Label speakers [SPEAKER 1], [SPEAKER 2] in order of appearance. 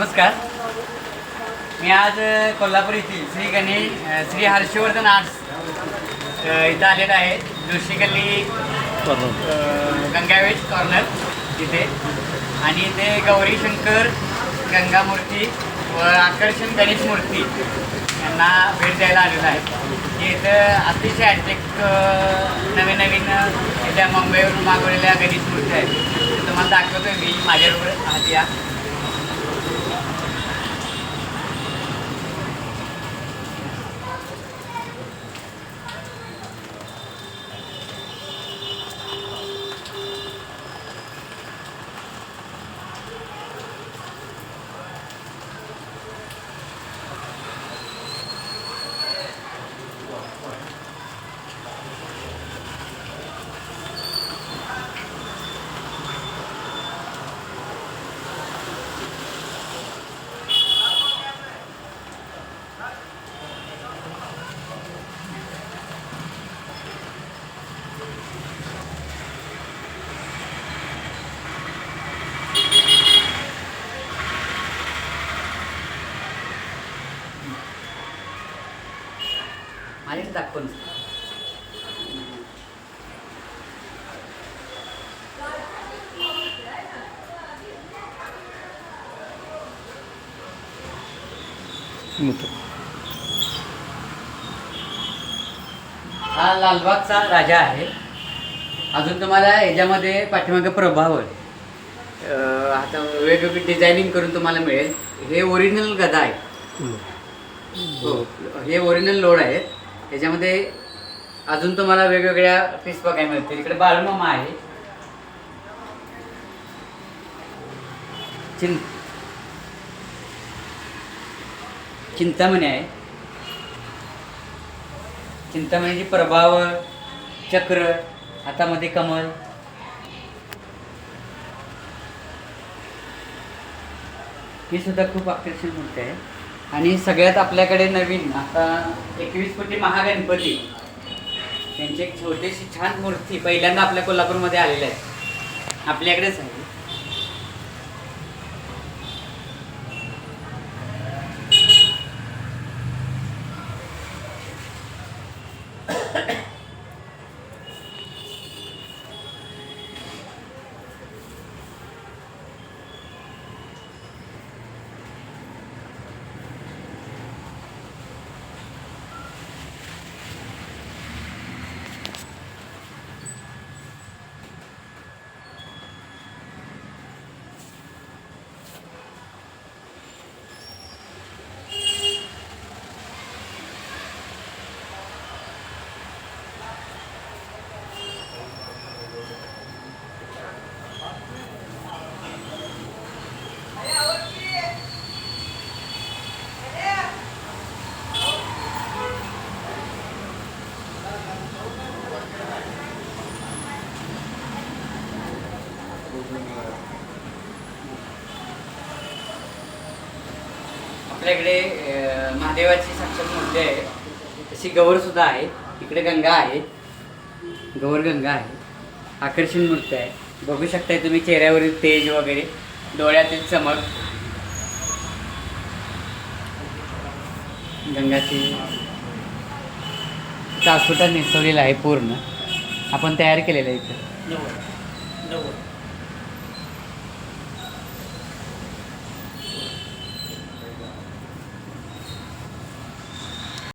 [SPEAKER 1] नमस्कार. मी आज कोल्हापूर येथील श्री हर्षवर्धन आर्ट्स इथं आलेलं आहे. जोशी गल्ली गंगावेश कॉर्नर तिथे. आणि इथे गौरी शंकर गंगामूर्ती व आकर्षण गणेश मूर्ती यांना भेट द्यायला आलेलं आहे. इथं अतिशय ॲट्रॅक्ट नवीन इथल्या मुंबईवरून मागवलेल्या गणेश मूर्ती आहेत. ते तुम्हाला दाखवतो मी. माझ्याबरोबर आहात या. माझ्याकडे दाखवून हा लालबागचा राजा आहे. अजून तुम्हाला याच्यामध्ये पाठीमागे प्रभाव आहे. आता वेगवेगळी डिझायनिंग करून तुम्हाला मिळेल. हे ओरिजिनल गदा आहे. हो, हे ओरिजिनल लोड आहे. याच्यामध्ये अजून तुम्हाला वेगवेगळ्या पीस बघायला मिळतील. इकडे बाळूमामा आहे. चिंतामणी आहे. चिंतामणीची प्रभाव, चक्र, हातामध्ये कमल. ही सुद्धा खूप आकर्षक मूर्ती आहे. आणि सगळ्यात आपल्याकडे नवीन आता 21 फुटी महागणपती त्यांची एक छोटीशी छान मूर्ती पहिल्यांदा आपल्या कोल्हापूरमध्ये आलेली आहे. आपल्याकडेच आहे. आपल्याकडे महादेवाची साक्षात मूर्ती आहे. तशी गौर सुद्धा आहे. इकडे गंगा आहे. गौर गंगा आहे. आकर्षण मूर्ती आहे. बघू शकताय तुम्ही चेहऱ्यावरील तेज वगैरे, डोळ्यातील चमक. गंगाची कासोटा नेसवलेला आहे पूर्ण. आपण तयार केलेलं आहे इथं.